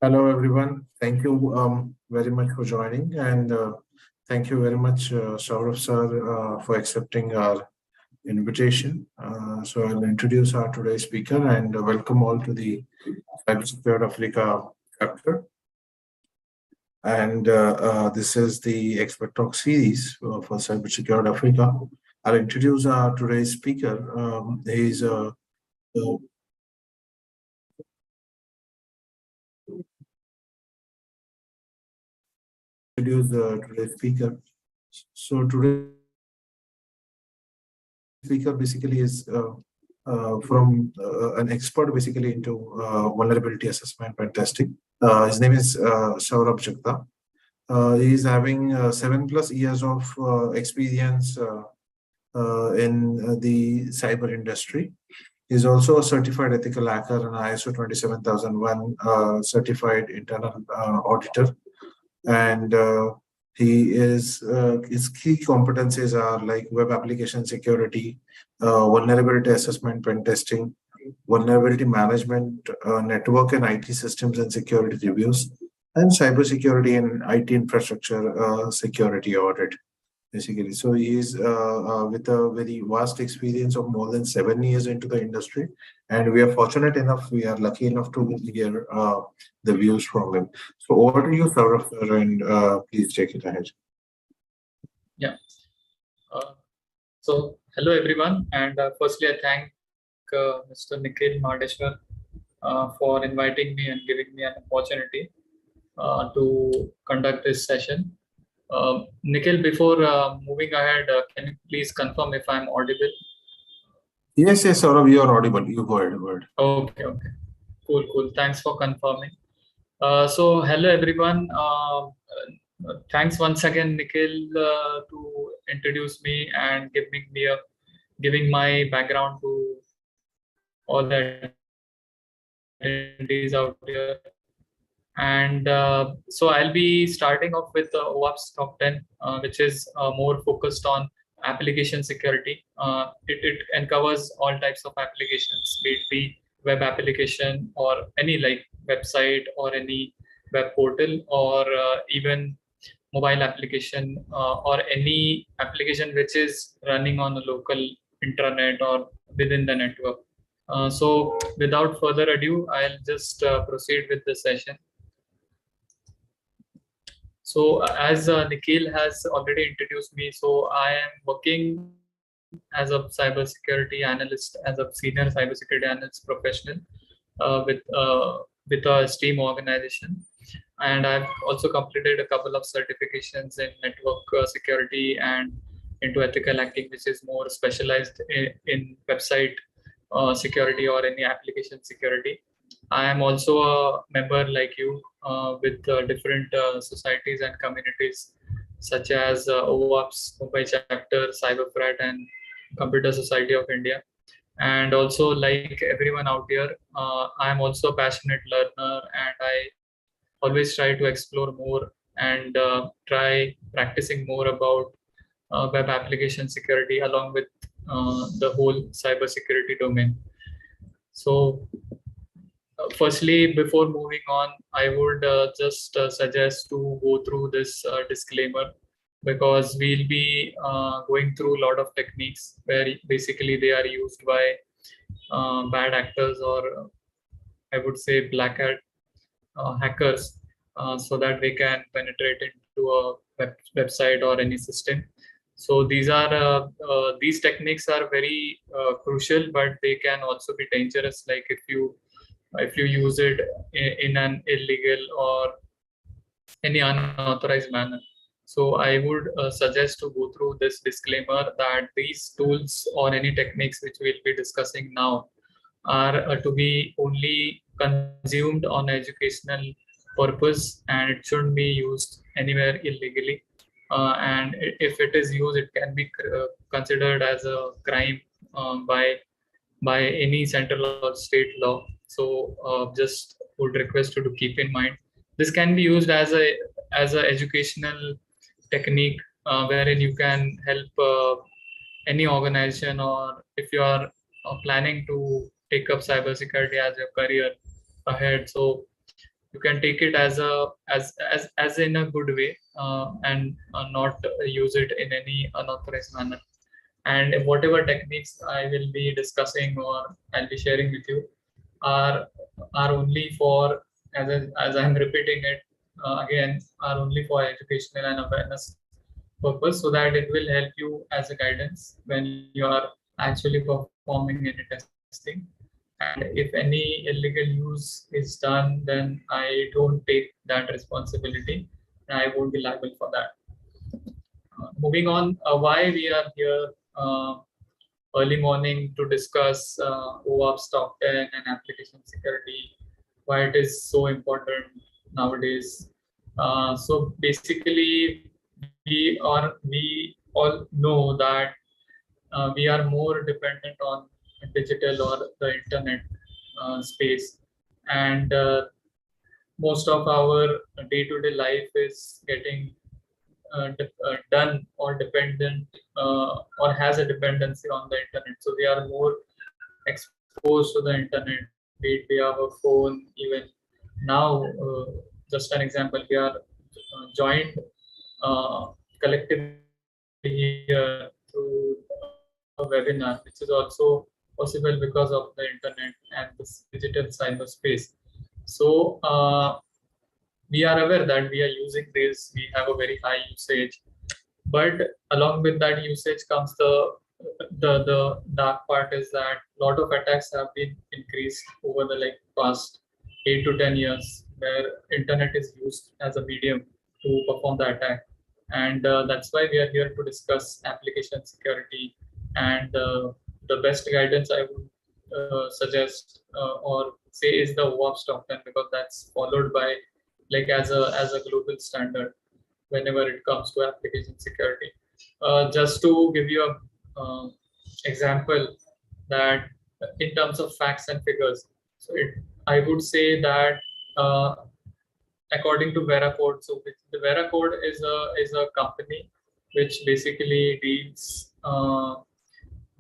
Hello, everyone. Thank you very much for joining, and thank you very much, Saurav sir, for accepting our invitation. So I'll introduce our today's speaker and welcome all to the Cybersecurity Africa chapter. And this is the Expert Talk series for Cybersecurity Africa. I'll introduce our today's speaker. He's introduce today's speaker. So today's speaker basically is from an expert basically into vulnerability assessment and testing. His name is Saurabh Jagda. He's having 7+ years of experience in the cyber industry. He's also a certified ethical hacker and ISO 27001 certified internal auditor. And he is his key competencies are like web application security, vulnerability assessment, pen testing, vulnerability management, network and IT systems and security reviews, and cybersecurity and IT infrastructure security audit. Basically, so he is with a very vast experience of more than 7 years into the industry, and we are fortunate enough, we are lucky enough to hear the views from him. So over to you, Saurabh, sir, and please take it ahead. Yeah. So hello everyone, and firstly I thank Mr. Nikhil Madeshwar for inviting me and giving me an opportunity to conduct this session. Nikhil, before moving ahead, can you please confirm if I'm audible? Yes, Saurabh, you are audible. You go ahead. Okay. Cool. Thanks for confirming. So hello everyone. Thanks once again, Nikhil, to introduce me and giving my background to all the attendees out here. And so I'll be starting off with the OWASP top 10, which is more focused on application security. It uncovers all types of applications, be it the web application or any like website or any web portal or even mobile application or any application which is running on a local intranet or within the network. So without further ado, I'll just proceed with the session. So as Nikhil has already introduced me, so I am working as a cybersecurity analyst, as a senior cybersecurity analyst professional with a STEAM organization. And I've also completed a couple of certifications in network security and into ethical hacking, which is more specialized in website security or any application security. I am also a member like you with different societies and communities such as OWASP, Mumbai Chapter, CyberFrat, and Computer Society of India. And also, like everyone out here, I am also a passionate learner, and I always try to explore more and try practicing more about web application security along with the whole cybersecurity domain. So firstly, before moving on, I would just suggest to go through this disclaimer, because we'll be going through a lot of techniques where basically they are used by bad actors, or I would say black hat hackers, so that they can penetrate into a website or any system. So these techniques are very crucial, but they can also be dangerous. Like if you use it in an illegal or any unauthorized manner. So I would suggest to go through this disclaimer that these tools or any techniques which we'll be discussing now are to be only consumed on educational purpose, and it shouldn't be used anywhere illegally. And if it is used, it can be considered as a crime by any central or state law. So just would request you to keep in mind this can be used as a educational technique wherein you can help any organization, or if you are planning to take up cybersecurity as your career ahead. So you can take it as in a good way, and not use it in any unauthorized manner. And whatever techniques I will be discussing or I'll be sharing with you are only for, as I'm repeating it again, are only for educational and awareness purpose, so that it will help you as a guidance when you are actually performing any testing. And if any illegal use is done, then I don't take that responsibility, and I won't be liable for that. Moving on, why we are here early morning to discuss OWASP top 10 and application security, why it is so important nowadays. So basically, we all know that we are more dependent on digital or the internet space, and most of our day-to-day life is getting done or dependent or has a dependency on the internet. So we are more exposed to the internet, be it via our phone. Even now, just an example, we are joined collectively here through a webinar, which is also possible because of the internet and this digital cyberspace. So we are aware that we are using this, we have a very high usage, but along with that usage comes the dark part, is that a lot of attacks have been increased over the like past 8 to 10 years, where internet is used as a medium to perform the attack. And that's why we are here to discuss application security. And the best guidance I would suggest or say is the OWASP top 10, because that's followed by, like, as a global standard whenever it comes to application security. Just to give you a example, that in terms of facts and figures, so I would say that uh, according to Veracode, so the Veracode is a company which basically deals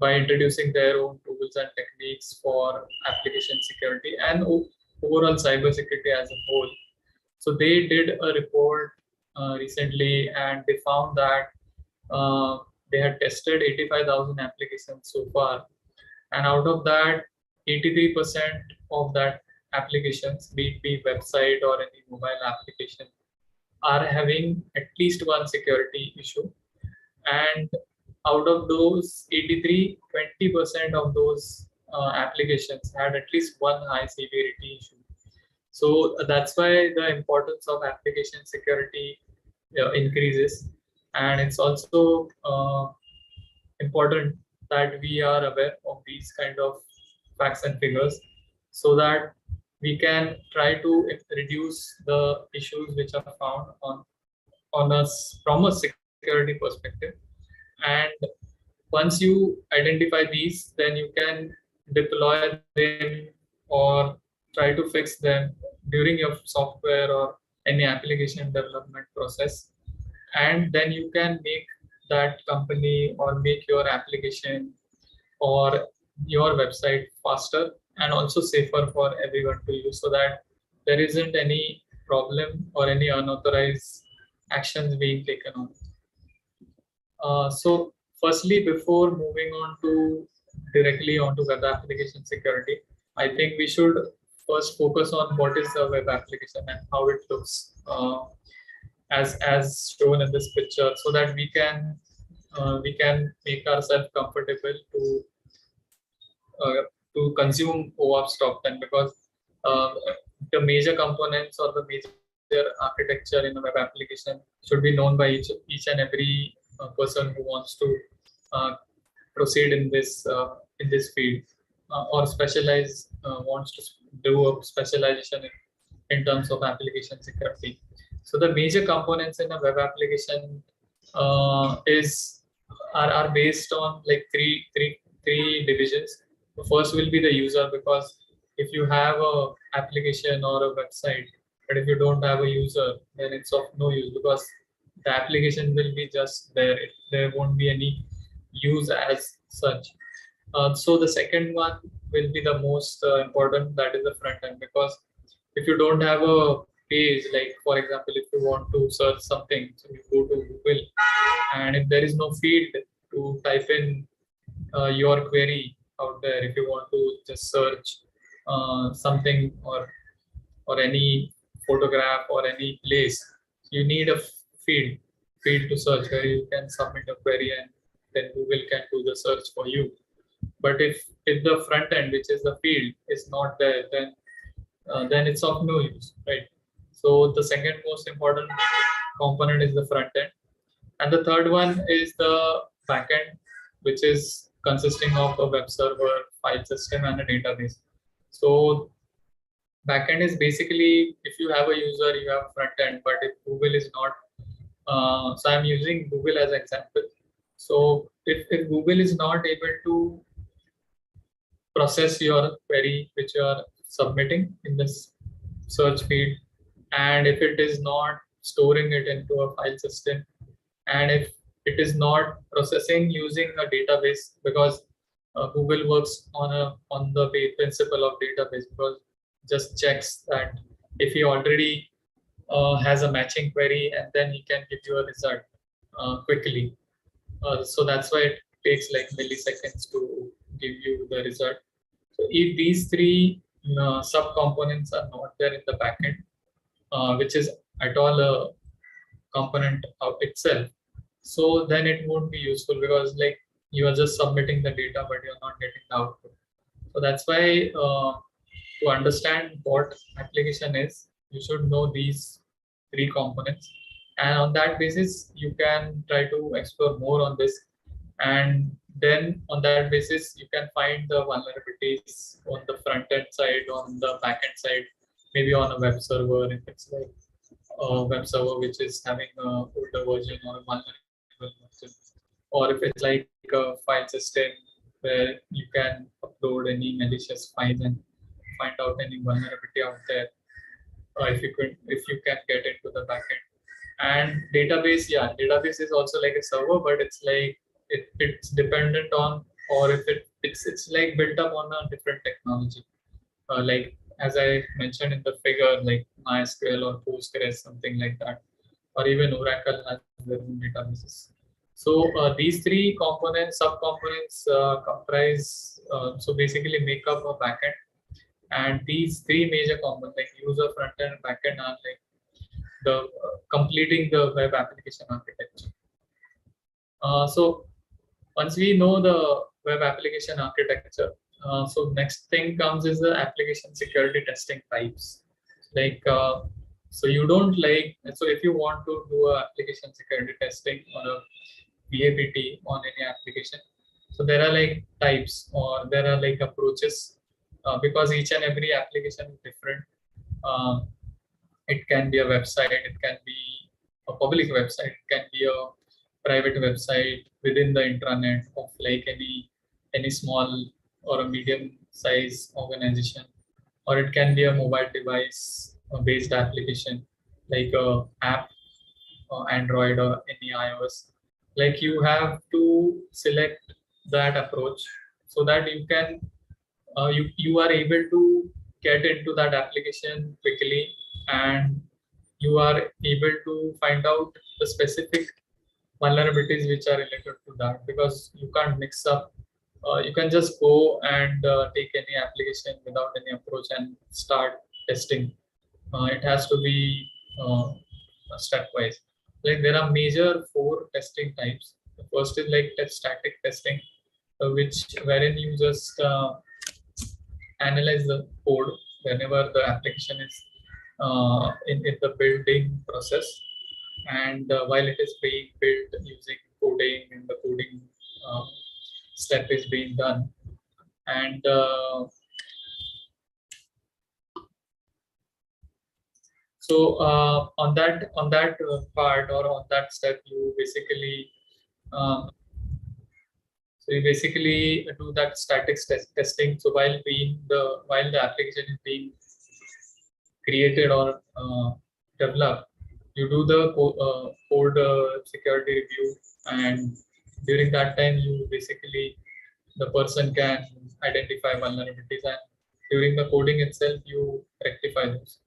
by introducing their own tools and techniques for application security and overall cybersecurity as a whole. So they did a report recently, and they found that they had tested 85,000 applications so far, and out of that, 83% of that applications, be it be website or any mobile application, are having at least one security issue. And out of those 83, 20% of those applications had at least one high severity issue. So that's why the importance of application security increases, and it's also important that we are aware of these kind of facts and figures, so that we can try to reduce the issues which are found on us from a security perspective. And once you identify these, then you can deploy them or try to fix them during your software or any application development process. And then you can make that company or make your application or your website faster and also safer for everyone to use, so that there isn't any problem or any unauthorized actions being taken on. So firstly, before moving on to directly onto web application security, I think we should first focus on what is a web application and how it looks as shown in this picture, so that we can make ourselves comfortable to consume OWASP top 10, because the major components or the major architecture in a web application should be known by each and every person who wants to proceed in this field or specialize, wants to do a specialization in terms of application security. So the major components in a web application are based on like three divisions. The first will be the user, because if you have a application or a website, but if you don't have a user, then it's of no use, because the application will be just there. There won't be any use as such. So the second one will be the most important, that is the front end, because if you don't have a page, like for example, if you want to search something, so you go to Google, and if there is no field to type in your query out there, if you want to just search something or any photograph or any place, you need a field to search where you can submit a query and then Google can do the search for you. But if the front end, which is the field, is not there, then it's of no use, right? So the second most important component is the front end, and the third one is the backend, which is consisting of a web server, file system, and a database. So backend is basically, if you have a user, you have front end, but if Google is not, so I'm using Google as an example. So if Google is not able to process your query which you are submitting in this search field, and if it is not storing it into a file system, and if it is not processing using a database, because Google works on the principle of database, because just checks that if he already has a matching query, and then he can give you a result quickly. So that's why it takes like milliseconds to give you the result. So if these three sub-components are not there in the backend, which is at all a component of itself, so then it won't be useful, because like you are just submitting the data, but you're not getting the output. So that's why to understand what application is, you should know these three components, and on that basis you can try to explore more on this, and then on that basis you can find the vulnerabilities on the front end side, on the back end side, maybe on a web server, if it's like a web server which is having a older version or a vulnerable version, or if it's like a file system where you can upload any malicious files and find out any vulnerability out there, if you can get into the backend. And database, yeah, database is also like a server, but it's like it's dependent on, or if it's like built up on a different technology, like as I mentioned in the figure, like MySQL or Postgres, something like that, or even Oracle has their own databases. So these three components, sub-components comprise, so basically make up a backend. And these three major components, like user, front end, and backend, are like the completing the web application architecture. So once we know the web application architecture, so next thing comes is the application security testing types. Like so you don't like, so if you want to do a application security testing or a VAPT on any application, so there are like types, or there are like approaches, because each and every application is different. It can be a website, it can be a public website, it can be a private website within the intranet of like any small or a medium size organization, or it can be a mobile device based application like a app, Android or any iOS. Like you have to select that approach so that you can you are able to get into that application quickly, and you are able to find out the specific vulnerabilities which are related to that, because you can't mix up. You can just go and take any application without any approach and start testing. It has to be stepwise. Like there are major 4 testing types. The first is like static testing, which wherein you just analyze the code whenever the application is in the building process, and while it is being built using coding, and the coding step is being done, and so on that part, or on that step, you basically do that static testing. So while the application is being created or developed, you do the code security review, and during that time you basically, the person can identify vulnerabilities, and during the coding itself you rectify those.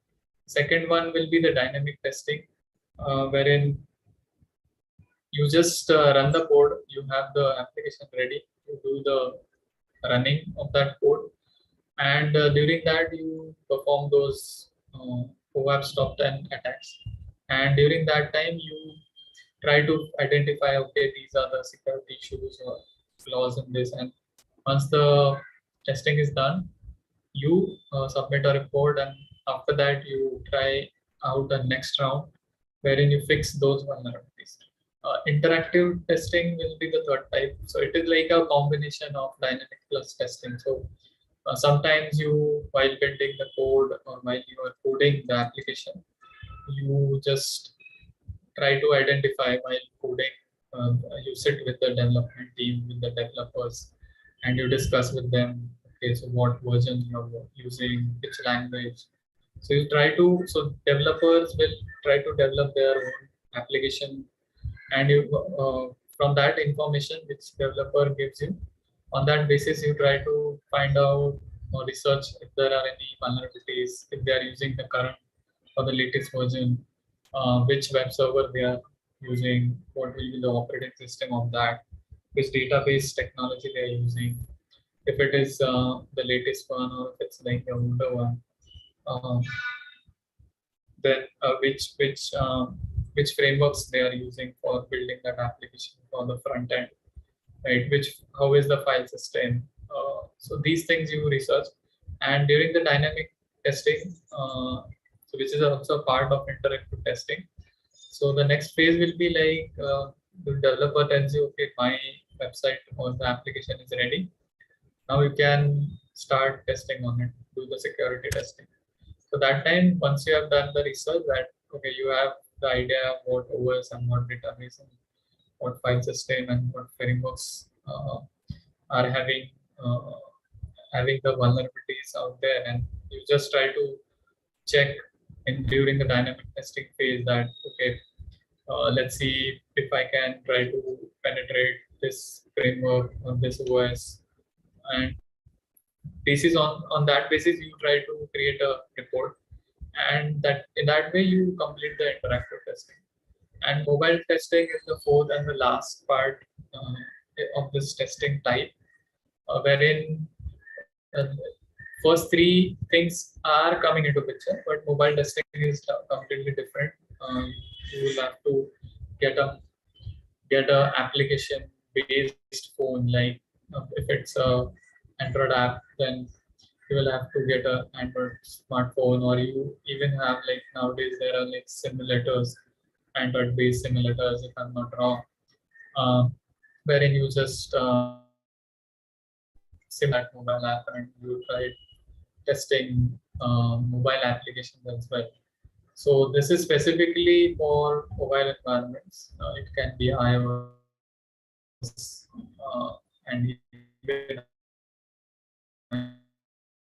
Second one will be the dynamic testing, wherein you just run the code, you have the application ready, you do the running of that code, and during that you perform those OWASP top 10 attacks. And during that time, you try to identify, okay, these are the security issues or flaws in this. And once the testing is done, you submit a report, and after that you try out the next round wherein you fix those vulnerabilities. Interactive testing will be the third type. So it is like a combination of dynamic plus testing. So sometimes you, while building the code or while you are coding the application, you just try to identify while coding. You sit with the development team, with the developers, and you discuss with them, okay, so what version you're using, which language. So you try to, so developers will try to develop their own application, and you from that information which developer gives you, on that basis you try to find out or research if there are any vulnerabilities, if they are using the current or the latest version, which web server they are using, what will be the operating system of that, which database technology they are using, if it is the latest one or if it's like a older one, uh, then which frameworks they are using for building that application for the front end, right? Which, how is the file system? So these things you research, and during the dynamic testing, so which is also part of interactive testing. So the next phase will be like the developer tells you, okay, my website or the application is ready. Now you can start testing on it, do the security testing. So that time, once you have done the research, that okay, you have the idea of what OS and what database and what file system and what frameworks are uh, having the vulnerabilities out there, and you just try to check in during the dynamic testing phase that okay, let's see if I can try to penetrate this framework or this OS, and basis on that basis you try to create a report, and that in that way you complete the interactive testing. And mobile testing is the fourth and the last part of this testing type, wherein first three things are coming into picture, but mobile testing is completely different. You will have to get a application based phone, like if it's a Android app, then you will have to get a Android smartphone, or you even have, like nowadays there are like simulators, Android based simulators if I'm not wrong, um, wherein you just simulate mobile app and you try testing mobile applications as well. So this is specifically for mobile environments. It can be iOS and even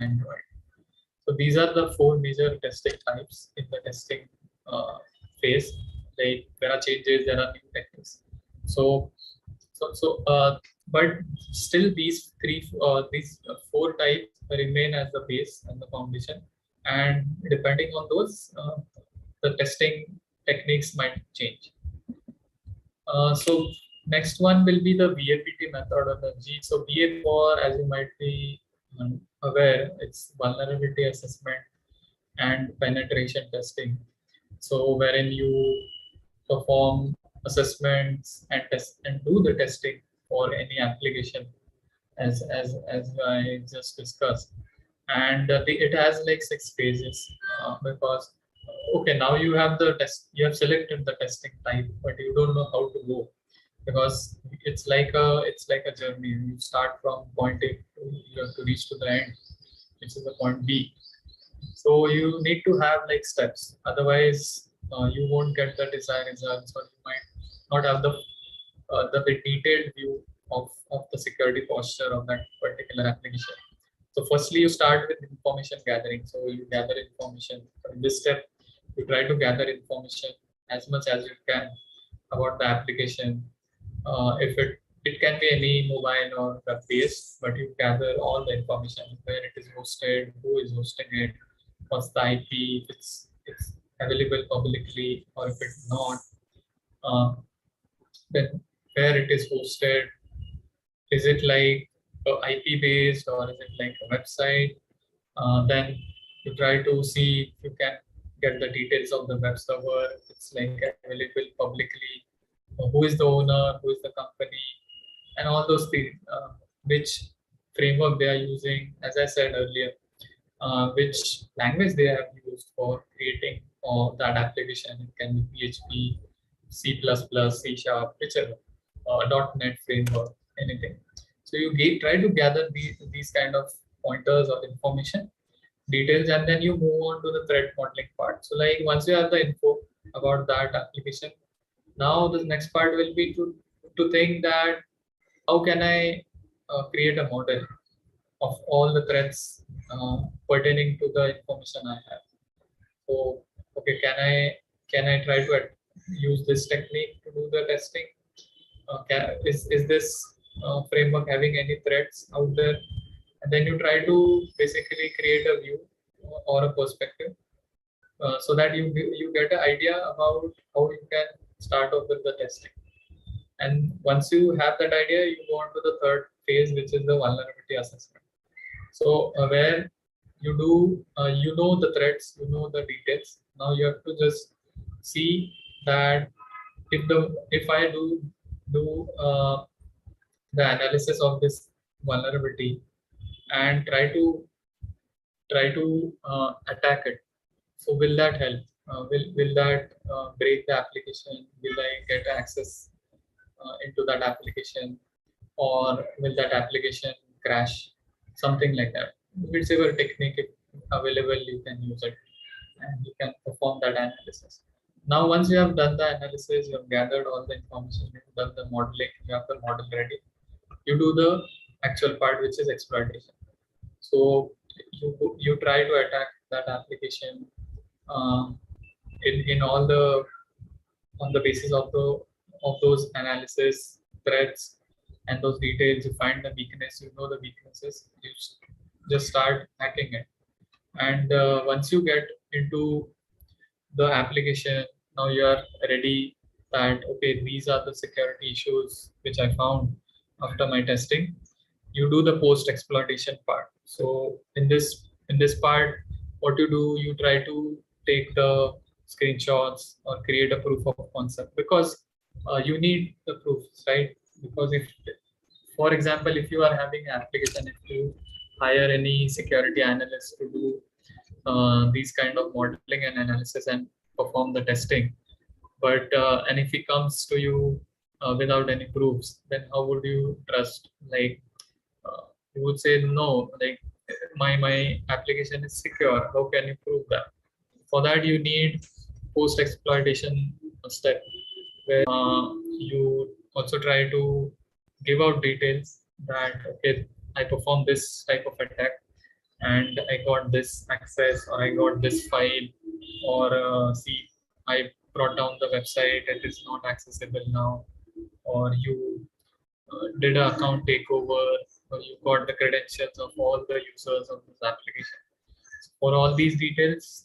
Android. So these are the four major testing types in the testing phase. Like there are changes, there are new techniques. But still these four types remain as the base and the foundation. And depending on those, the testing techniques might change. So next one will be the VAPT method or the G. So VA for, as you might be aware, it's vulnerability assessment and penetration testing. So wherein you perform assessments and test and do the testing for any application, as I just discussed. And it has like 6 phases, because okay, now you have the test, you have selected the testing type, but you don't know how to go, because it's like a journey. You start from point A, you have to reach to the end, which is the point B. So you need to have like steps, otherwise you won't get the desired results, or you might not have the detailed view of the security posture of that particular application. So firstly, you start with information gathering. So you gather information. In this step, you try to gather information as much as you can about the application. If it can be any mobile or web based, but you gather all the information, where it is hosted, who is hosting it, what's the IP, if it's it's available publicly, or if it's not, uh, then where it is hosted. Is it like IP based, or is it like a website? Then you try to see if you can get the details of the web server. It's like available publicly. Who is the owner? Who is the company? And all those things. Which framework they are using? As I said earlier, which language they have used for creating that application. It can be PHP, C++, C Sharp, whichever, .NET framework, anything. So you try to gather these kind of pointers of information, details, and then you move on to the threat modeling part. So like once you have the info about that application, now the next part will be to think that how can I create a model of all the threats pertaining to the information I have. So, okay, can I try to use this technique to do the testing? Is this framework having any threats out there? And then you try to basically create a view or a perspective, so that you get an idea about how you can start off with the testing. And once you have that idea, you go on to the third phase, which is the vulnerability assessment. So where you do, you know the threats, you know the details. Now you have to just see that if I do the analysis of this vulnerability and try to attack it. So will that help? Will that break the application? Will I get access into that application, or will that application crash? Something like that. Whichever technique is available, you can use it, and you can perform that analysis. Now, once you have done the analysis, you have gathered all the information, you have done the modeling, you have the model ready, you do the actual part, which is exploitation. So you try to attack that application in all the on the basis of those analysis, threats, and those details. You find the weakness, you know the weaknesses, you just start hacking it. And once you get into the application, now you are ready that okay, these are the security issues which I found after my testing. You do the post exploitation part. So in this part, what you do, you try to take the screenshots or create a proof of concept, because you need the proofs, right? Because if, for example, if you are having an application, if you hire any security analyst to do these kind of modeling and analysis and perform the testing, but and if he comes to you without any proofs, then how would you trust? Like you would say no, like my application is secure. How can you prove that? For that, you need post exploitation step, where you also try to give out details that okay, I performed this type of attack and I got this access, or I got this file, or see, I brought down the website, it is not accessible now, or you did an account takeover, or you got the credentials of all the users of this application. For all these details,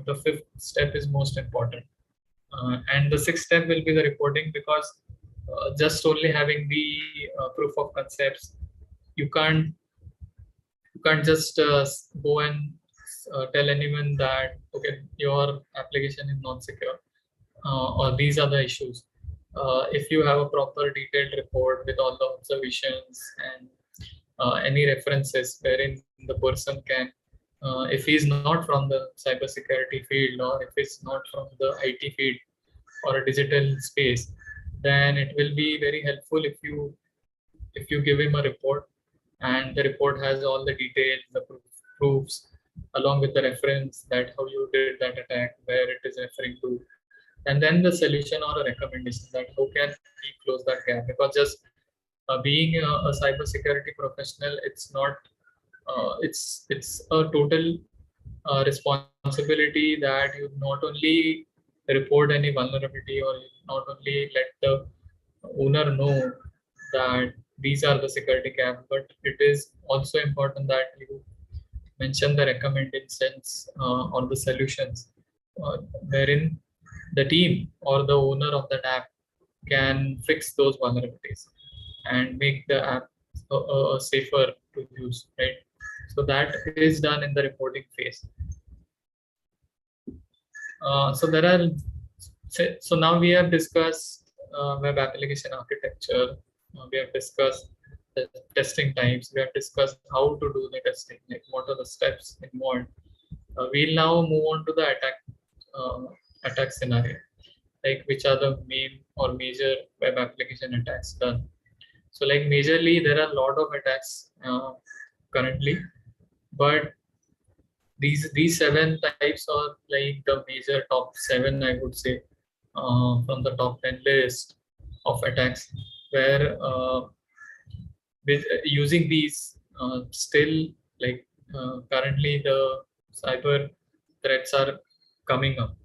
the fifth step is most important. And the sixth step will be the reporting, because just only having the proof of concepts, you can't just go and tell anyone that okay, your application is not secure, or these are the issues. If you have a proper detailed report with all the observations and any references wherein the person can, if he is not from the cybersecurity field, or if it's not from the IT field or a digital space, then it will be very helpful if you give him a report, and the report has all the details, the proofs, along with the reference that how you did that attack, where it is referring to, and then the solution or a recommendation that how can we close that gap. Because just being a cybersecurity professional, it's not it's a total responsibility that you not only report any vulnerability, or you not only let the owner know that these are the security gaps, but it is also important that you mention the recommendations or the solutions wherein the team or the owner of that app can fix those vulnerabilities and make the app safer to use, right? So that is done in the reporting phase. So there are, so now we have discussed web application architecture. We have discussed the testing types. We have discussed how to do the testing, like what are the steps involved. We'll now move on to the attack scenario, like which are the main or major web application attacks done. So like majorly there are a lot of attacks currently, but these 7 types are like the major top 7, I would say, from the top 10 list of attacks, where with using these still like currently the cyber threats are coming up.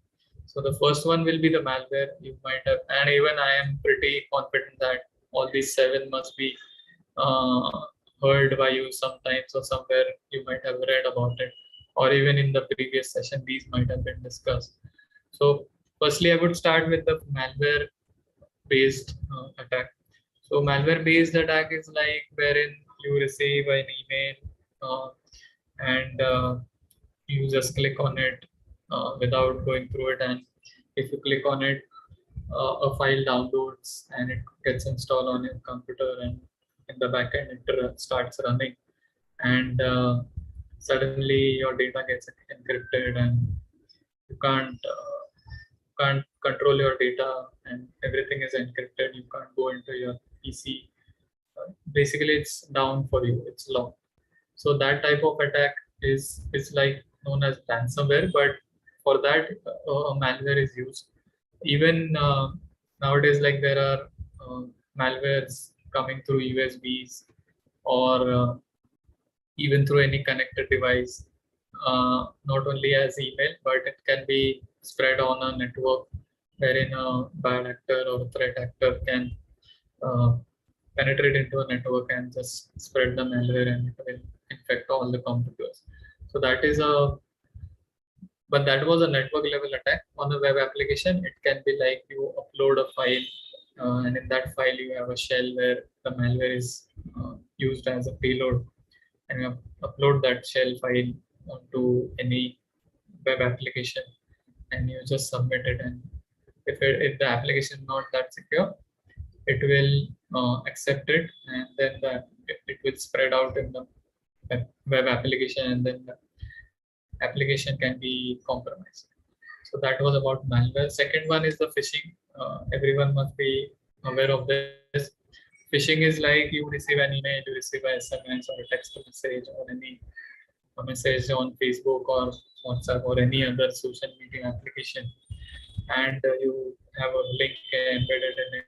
So the first one will be the malware. You might have, and even I am pretty confident that all these 7 must be uh, heard by you sometimes, or somewhere you might have read about it, or even in the previous session these might have been discussed. So firstly I would start with the malware based attack. So malware based attack is like wherein you receive an email and you just click on it without going through it, and if you click on it, a file downloads and it gets installed on your computer, and in the backend it starts running, and suddenly your data gets encrypted and you can't control your data, and everything is encrypted. You can't go into your PC. Basically, it's down for you. It's locked. So that type of attack is like known as ransomware, but for that malware is used. Even nowadays, like there are malwares coming through USBs, or even through any connected device, not only as email, but it can be spread on a network wherein a bad actor or a threat actor can uh, penetrate into a network and just spread the malware, and it will infect all the computers. So that is a, but that was a network level attack. On a web application, it can be like you upload a file, and in that file you have a shell where the malware is used as a payload, and you upload that shell file onto any web application, and you just submit it. And if the application is not that secure, it will accept it, and then it will spread out in the web application, and then the application can be compromised. So that was about malware. Second one is the phishing. Everyone must be aware of this. Phishing is like you receive an email, you receive a SMS or a text message, or any a message on Facebook or WhatsApp or any other social media application, and you have a link embedded in it.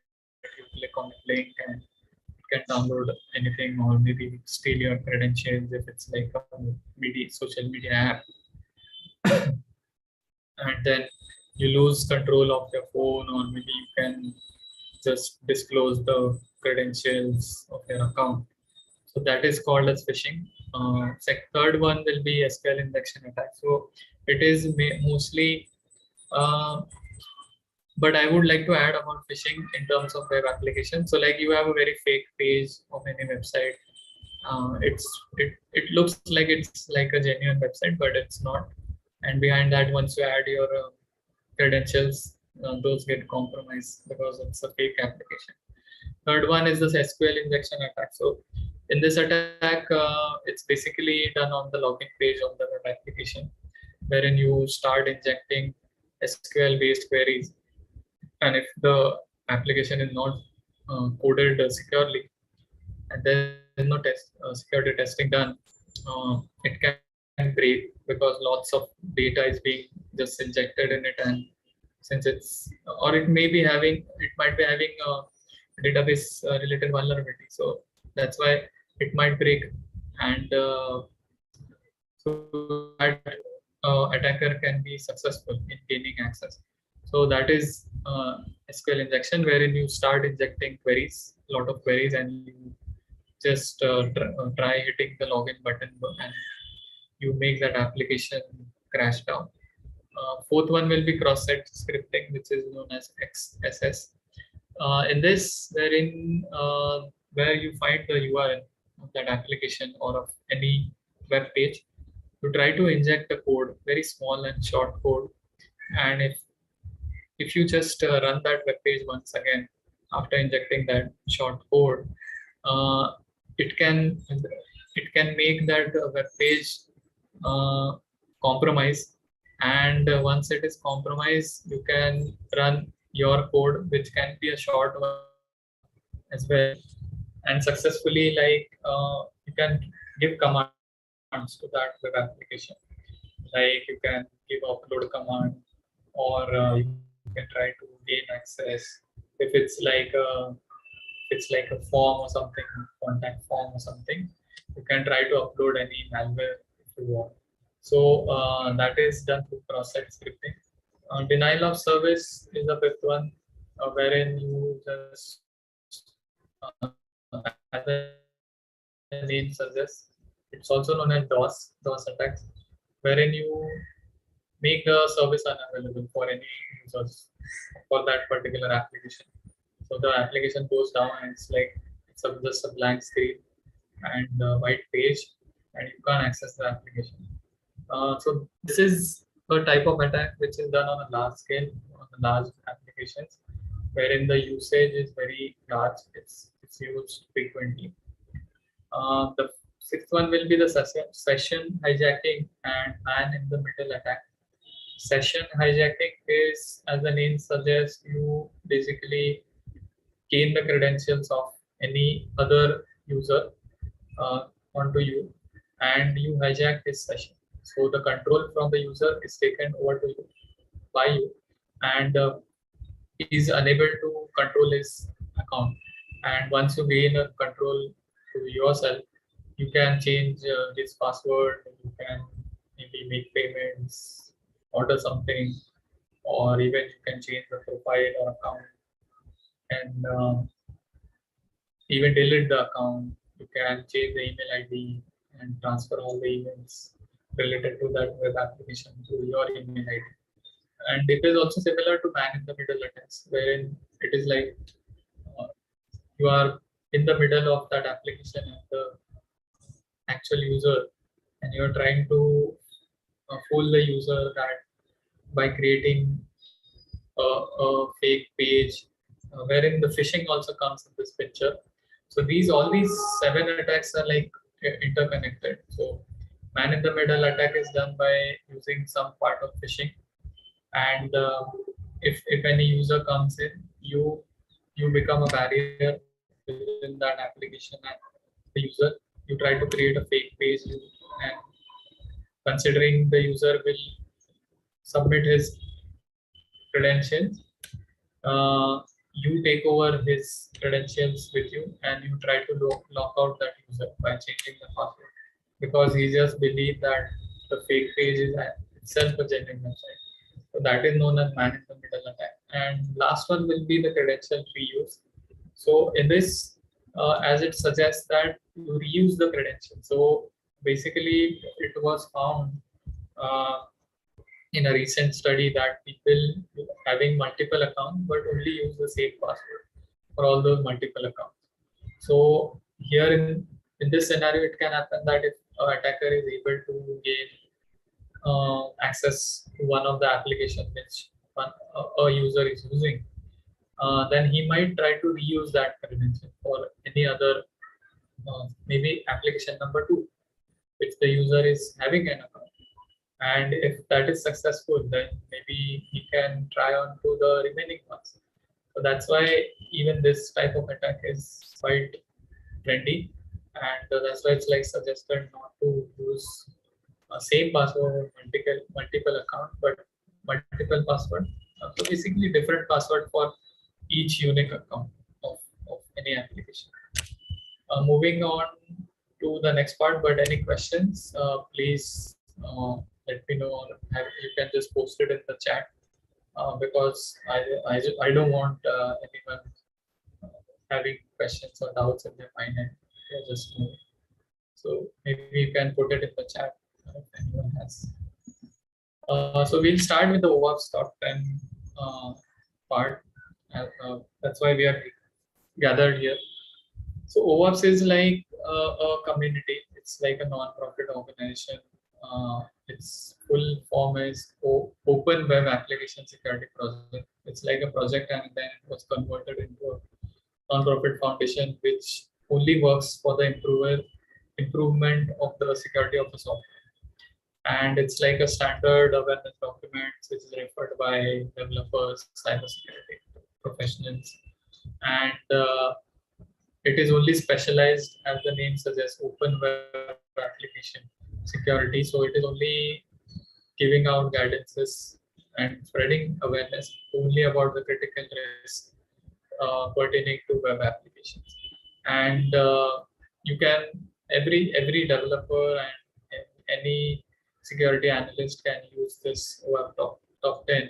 You click on the link and it can download anything, or maybe steal your credentials if it's like a social media app. And then you lose control of your phone, or maybe you can just disclose the credentials of your account. So that is called as phishing. Third one will be SQL injection attack. So it is mostly, uh, but I would like to add about phishing in terms of web application. So like you have a very fake page of any website. It looks like it's like a genuine website, but it's not. And behind that, once you add your credentials, those get compromised because it's a fake application. Third one is this SQL injection attack. So in this attack, it's basically done on the login page of the web application, wherein you start injecting SQL-based queries, and if the application is not coded securely, and there is no security testing done, it can break because lots of data is being just injected in it, and since it's, or it might be having a database related vulnerability, so that's why it might break, and so that attacker can be successful in gaining access. So that is SQL injection, wherein you start injecting queries, a lot of queries, and you just try hitting the login button, and you make that application crash down. Fourth one will be cross-site scripting, which is known as XSS. In this, where you find the URL of that application or of any web page, you try to inject a code, very small and short code, and if you just run that web page once again after injecting that short code, uh, it can make that web page uh, compromise, and once it is compromised, you can run your code, which can be a short one as well, and successfully you can give commands to that web application, like you can give upload command, or you can try to gain access if it's like a form or something, contact form or something. You can try to upload any malware if you want. So that is done through cross-site scripting. Denial of service is the fifth one, wherein you just, as the name suggests, it's also known as DOS attacks, wherein you make the service unavailable for any users for that particular application. So the application goes down and just a blank screen and a white page, and you can't access the application. So this is a type of attack which is done on a large scale, on the large applications, wherein the usage is very large. It's used frequently. The sixth one will be the session hijacking and man in the middle attack. Session hijacking is, as the name suggests, you basically gain the credentials of any other user uh, onto you, and you hijack his session. So the control from the user is taken over to you by you, and he is unable to control his account. And once you gain a control to yourself, you can change his password. You can maybe make payments, order something, or even you can change the profile or account, and even delete the account. You can change the email ID and transfer all the emails related to that web application to your email ID. And it is also similar to man in the middle attacks, wherein it is like uh, you are in the middle of that application and the actual user, and you are trying to fool the user that by creating a fake page, wherein the phishing also comes in this picture. So all these seven attacks are like interconnected. So man in the middle attack is done by using some part of phishing, and if any user comes in, you become a barrier within that application and the user. You try to create a fake page, and considering the user will submit his credentials, you take over his credentials with you, and you try to lock out that user by changing the password, because he just believed that the fake page is itself a genuine website. So that is known as man in the middle attack. And last one will be the credential reuse. So in this, as it suggests that you reuse the credential. So basically, it was found uh, in a recent study that people having multiple accounts but only use the same password for all those multiple accounts. So here in this scenario, it can happen that if an attacker is able to gain access to one of the applications which a user is using, then he might try to reuse that credential for any other, maybe application number two, which the user is having an account. And if that is successful, then maybe he can try on to the remaining ones. So that's why even this type of attack is quite trendy, and that's why it's like suggested not to use same password multiple account, but multiple password. So basically, different password for each unique account of any application. Moving on to the next part, but any questions, please let me know, or you can just post it in the chat, because I don't want anyone having questions or doubts in their mind and just move. So maybe you can put it in the chat if anyone has. So we'll start with the OWASP top 10 part. That's why we are gathered here. So OWASP is like a community. It's like a non-profit organization. Its full form is Open Web Application Security Project. It's like a project, and then it was converted into a non-profit foundation which only works for the improvement of the security of the software. And it's like a standard awareness document which is referred by developers, cybersecurity professionals, and it is only specialized, as the name suggests, open web application security. So it is only giving out guidances and spreading awareness only about the critical risks pertaining to web applications. And you can every developer and any security analyst can use this web top 10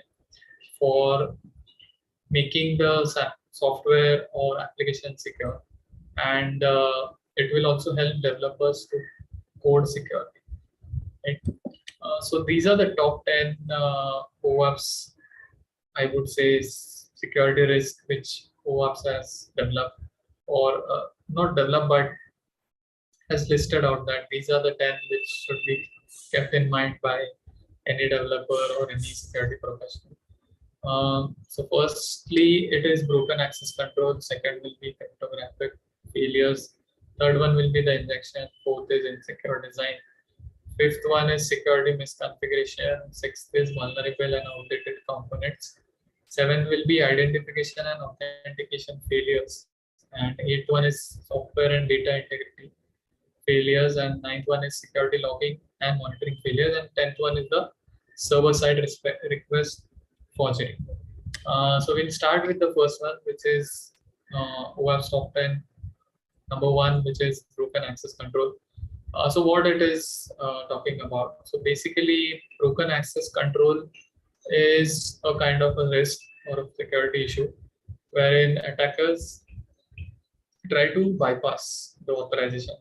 for making the software or application secure, and it will also help developers to code securely. Right? So these are the top 10 OWASP, I would say, security risk which OWASP has developed, or not developed, but has listed out that these are the 10 which should be kept in mind by any developer or any security professional. So firstly, it is broken access control. Second will be cryptographic failures. Third one will be the injection. Fourth is insecure design. Fifth one is security misconfiguration. Sixth is vulnerable and outdated components. Seventh will be identification and authentication failures. And eighth one is software and data integrity failures. And ninth one is security logging and monitoring failures. And 10th one is the server-side request forgery. So we'll start with the first one, which is OWASP top 10. Number one, which is broken access control. So what it is talking about? So basically, broken access control is a kind of a risk or a security issue wherein attackers try to bypass the authorization.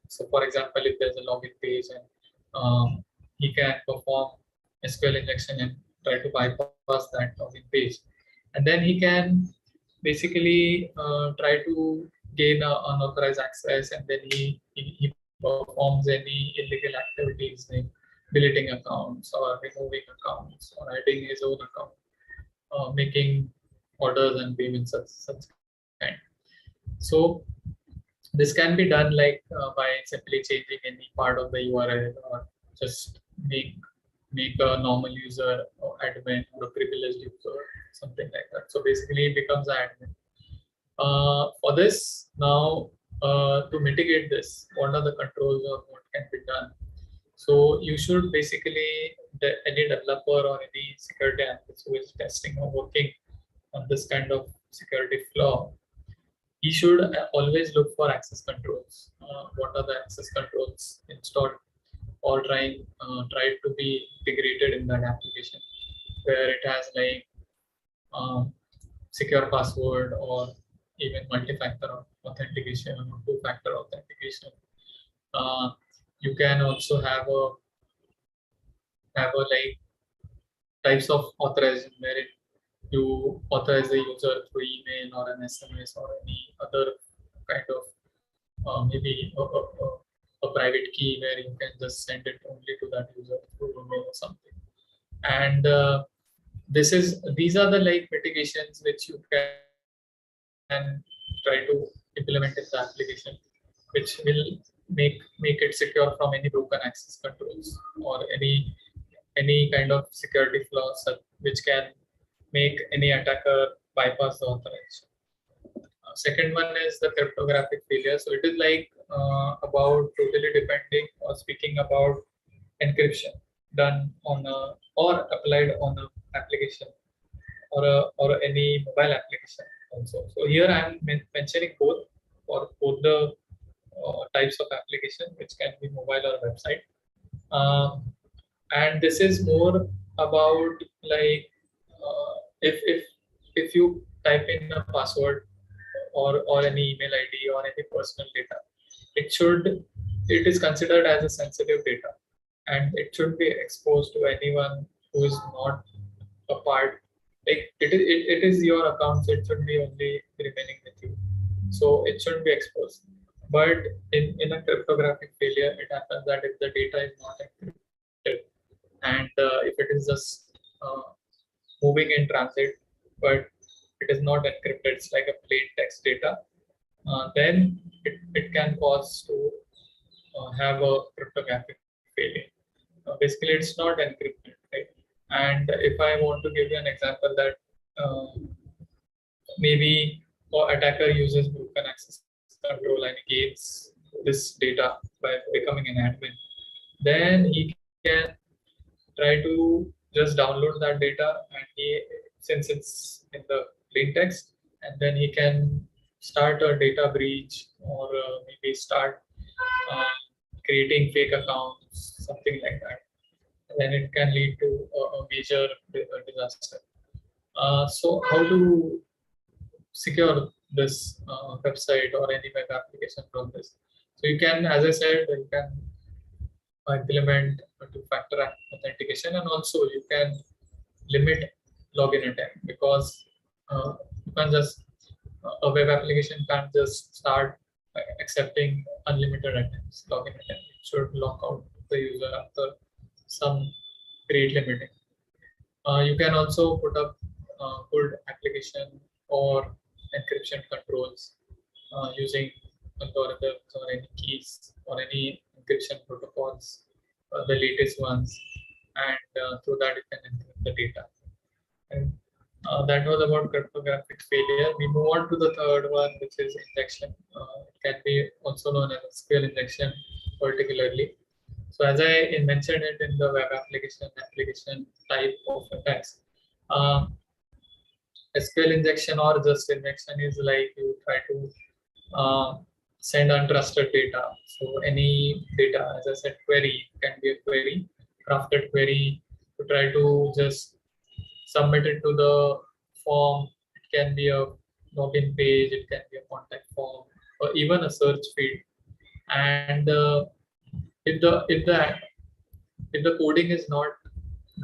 So for example, if there's a login page and he can perform SQL injection and try to bypass that login page, and then he can basically try to gain unauthorized access, and then he performs any illegal activities like deleting accounts or removing accounts or adding his own account, making orders and payments such kind. So this can be done like by simply changing any part of the URL, or just make a normal user or admin or a privileged user, something like that. So basically it becomes an admin. For this now, to mitigate this, what are the controls or what can be done? So you should basically, any developer or any security analyst who is testing or working on this kind of security flaw, he should always look for access controls. What are the access controls installed or try to be integrated in that application, where it has like secure password or even multi-factor authentication or two-factor authentication. You can also have a like types of authorization where you authorize the user through email or an SMS or any other kind of maybe a private key where you can just send it only to that user through email or something. And these are the like mitigations which you can try to implement in the application, which will make it secure from any broken access controls or any kind of security flaws which can make any attacker bypass the authorization. Second one is the cryptographic failure. So it is like about totally depending or speaking about encryption done on or applied on an application or any mobile application also. So here I am mentioning both for both the types of application which can be mobile or website. And this is more about like if you type in a password or any email ID or any personal data, it is considered as a sensitive data, and it should be exposed to anyone who is not a part. Like it is your account, so it should be only remaining with you. So it shouldn't be exposed. But in a cryptographic failure, it happens that if the data is not encrypted, and if it is just moving in transit, but it is not encrypted, it's like a plain text data, then it can cause to have a cryptographic failure. Basically, it's not encrypted, right? And if I want to give you an example that maybe or attacker uses broken access control and gains this data by becoming an admin, then he can try to just download that data, and since it's in the plain text, and then he can start a data breach, or maybe start uh, creating fake accounts, something like that. Then it can lead to a major disaster. So how to secure this website or any web application from this? So you can, as I said, you can implement two-factor authentication, and also you can limit login attempt, because you can just a web application can't just start accepting unlimited attempts, login attempts. It should lock out the user after some great limiting. You can also put up good application or encryption controls using algorithms or any keys or any encryption protocols, the latest ones, and through that you can encrypt the data. And that was about cryptographic failure. We move on to the third one, which is injection. It can be also known as SQL injection, particularly. So as I mentioned it in the web application type of attacks, SQL injection or just injection is like you try to send untrusted data. So any data, as I said, query can be a query, crafted query, to try to just submit it to the form. It can be a login page, it can be a contact form, or even a search field. And if the coding is not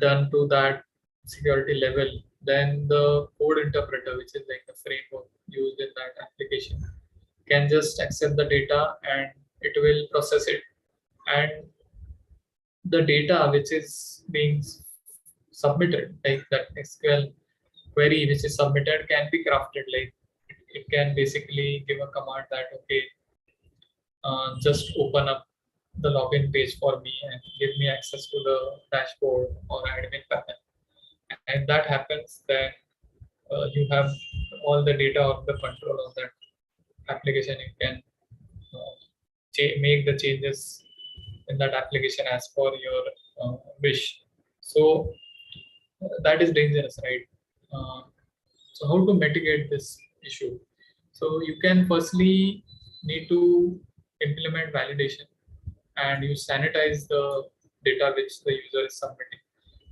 done to that security level, then the code interpreter, which is like the framework used in that application, can just accept the data and it will process it. And the data which is being submitted, like that SQL query which is submitted, can be crafted. Like it can basically give a command that, okay, just open up the login page for me and give me access to the dashboard or admin panel. And that happens, then you have all the data of the control of that application. You can make the changes in that application as per your wish. So that is dangerous, right? So how to mitigate this issue? So you can firstly need to implement validation, and you sanitize the data which the user is submitting.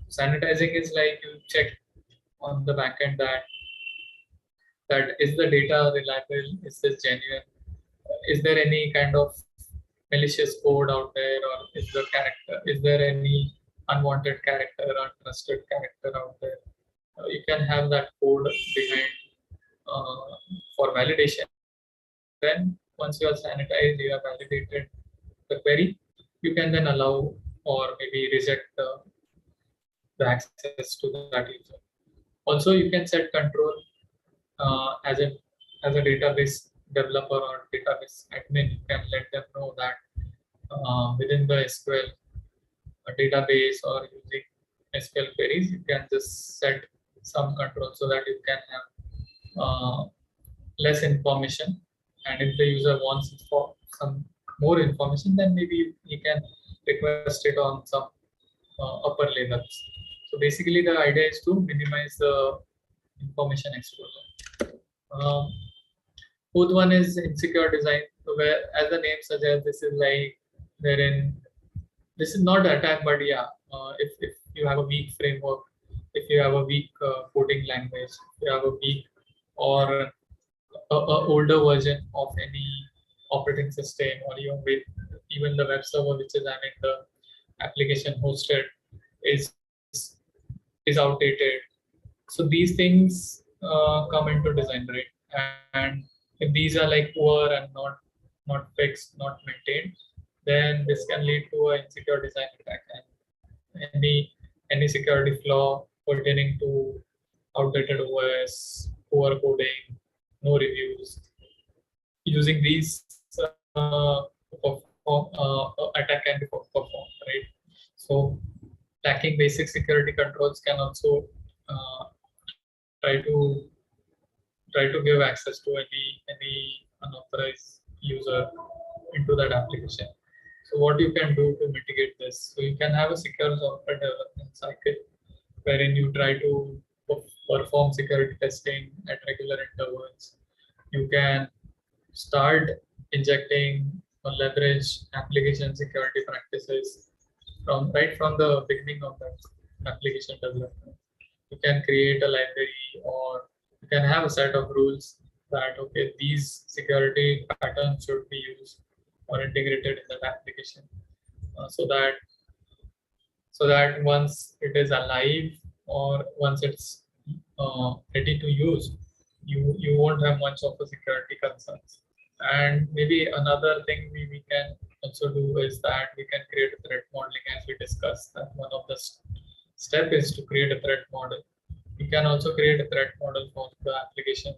Sanitizing is like you check on the backend that is the data reliable, is this genuine, is there any kind of malicious code out there, or is there any unwanted character or trusted character out there. You can have that code behind for validation. Then once you have sanitized, you have validated the query, you can then allow or maybe reject the access to that user. Also, you can set control as a database developer or database admin. You can let them know that within the SQL database or using SQL queries, you can just set some control so that you can have less information. And if the user wants some more information, then maybe you can request it on some upper levels. So basically, the idea is to minimize the information exposure. Fourth one is insecure design, where, as the name suggests, this is like wherein this is not attack, but yeah, if you have a weak framework, if you have a weak coding language, if you have a weak or a older version of any operating system, or even with even the web server which is having the application hosted is outdated. So these things come into design, right? And if these are like poor and not fixed, not maintained, then this can lead to an insecure design attack, and any security flaw pertaining to outdated OS, poor coding, no reviews, using these attack can be performed, right? So lacking basic security controls can also uh, try to give access to any unauthorized user into that application. So what you can do to mitigate this? So you can have a secure software development cycle wherein you try to perform security testing at regular intervals. You can start injecting or leverage application security practices from the beginning of that application development. You can create a library, or you can have a set of rules that okay, these security patterns should be used or integrated in that application, so that once it is alive or once it's ready to use, you won't have much of a security concerns. And maybe another thing we can also do is that we can create a threat modeling, as we discussed. That one of the step is to create a threat model. You can also create a threat model for the application,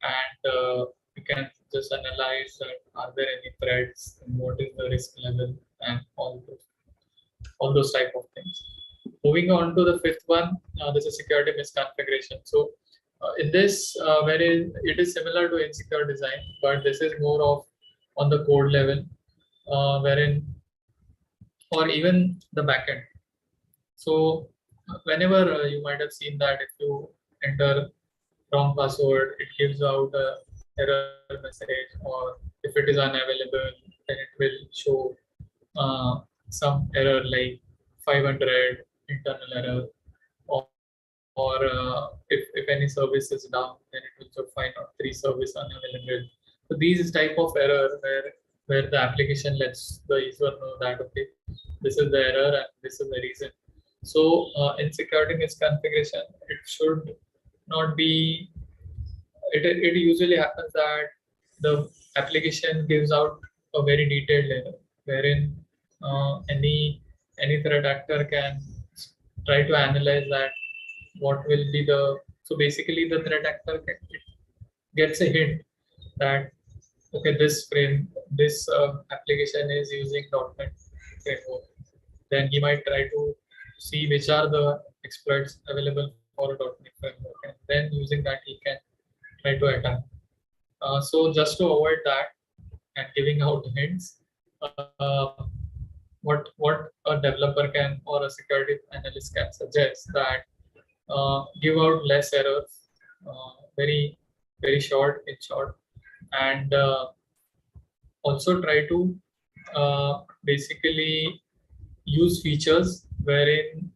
and you can just analyze that are there any threats and what is the risk level and all those type of things. Moving on to the fifth one, this is security misconfiguration. So in this, wherein it is similar to insecure design, but this is more of on the code level, wherein or even the backend. So whenever you might have seen that if you enter wrong password, it gives out a error message, or if it is unavailable, then it will show some error like 500 internal error, or if any service is down, then it will show 503 service unavailable. So these type of error where the application lets the user know that okay, this is the error and this is the reason. So in security misconfiguration, it should not be. It usually happens that the application gives out a very detailed error, wherein any threat actor can try to analyze that what will be the. So basically the threat actor gets a hint that okay, this application is using .NET framework. Then he might try to see which are the exploits available for a .NET framework, and then using that he can try to attack. So just to avoid that and giving out hints, uh, what a developer can or a security analyst can suggest that give out less errors, very short in short, and also try to basically use features wherein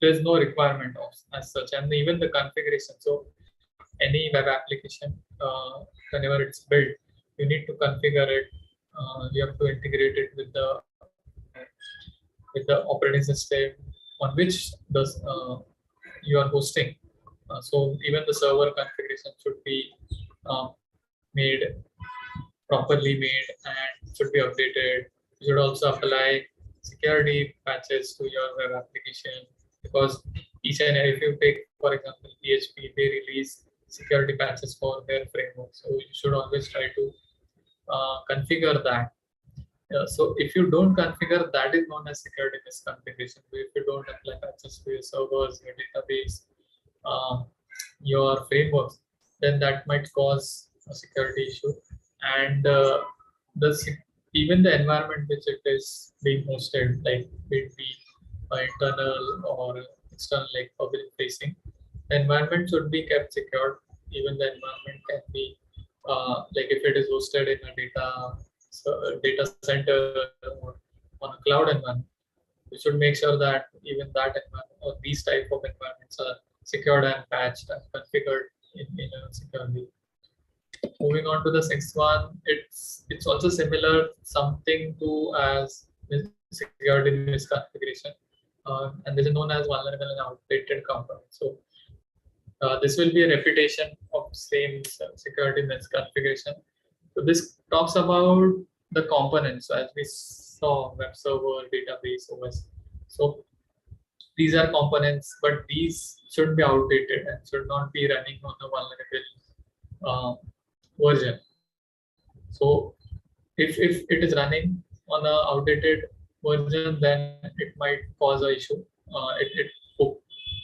there's no requirement of as such, and even the configuration. So any web application, whenever it's built, you need to configure it. You have to integrate it with the operating system on which you are hosting. So even the server configuration should be made properly made and should be updated. You should also apply security patches to your web application, because each and if you take, for example, PHP, they release security patches for their framework. So you should always try to configure that. So if you don't configure, that is known as security misconfiguration. If you don't apply patches to your servers, your database, your frameworks, then that might cause a security issue. And even the environment which it is being hosted, like it be internal or external, like public facing, the environment should be kept secured. Even the environment can be like if it is hosted in a data center or on a cloud environment, we should make sure that even that environment or these type of environments are secured and patched and configured in a secure way. Moving on to the sixth one, it's also similar something to as security misconfiguration, and this is known as vulnerable and outdated component. So this will be a repetition of same security misconfiguration. So this talks about the components. So as we saw, web server, database, OS. So these are components, but these should be outdated and should not be running on a vulnerable version. So if it is running on a outdated version, then it might cause a issue.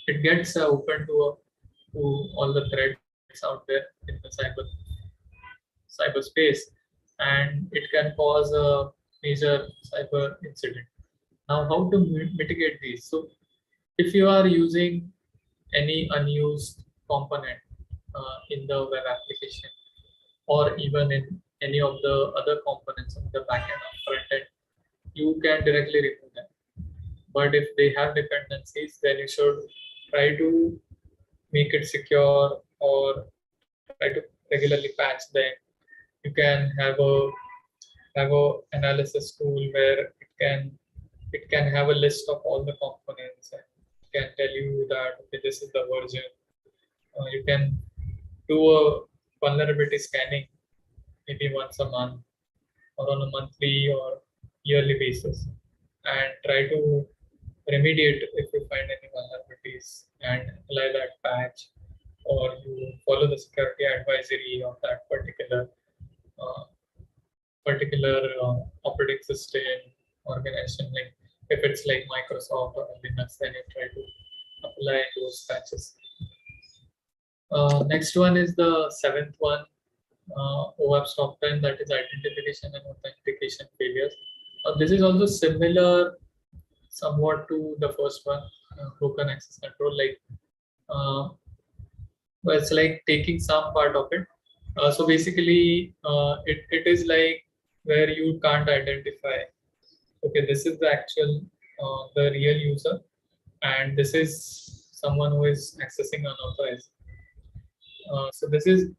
It gets open to all the threats out there in the cyberspace, and it can cause a major cyber incident. Now, how to mitigate these? So if you are using any unused component in the web application, or even in any of the other components of the backend or front end, you can directly remove them. But if they have dependencies, then you should try to make it secure or try to regularly patch them. You can have a analysis tool where it can have a list of all the components and can tell you that, okay, this is the version. You can do a vulnerability scanning maybe once a month or on a monthly or yearly basis, and try to remediate if you find any vulnerabilities and apply that patch, or you follow the security advisory of that uh, operating system organization. Like if it's like Microsoft or Linux, then you try to apply those patches. Next one is the seventh one, OWASP top 10, that is identification and authentication failures. This is also similar somewhat to the first one, broken access control. Like well, it's like taking some part of it. So basically, it is like where you can't identify, okay, this is the actual, the real user, and this is someone who is accessing unauthorized. So this is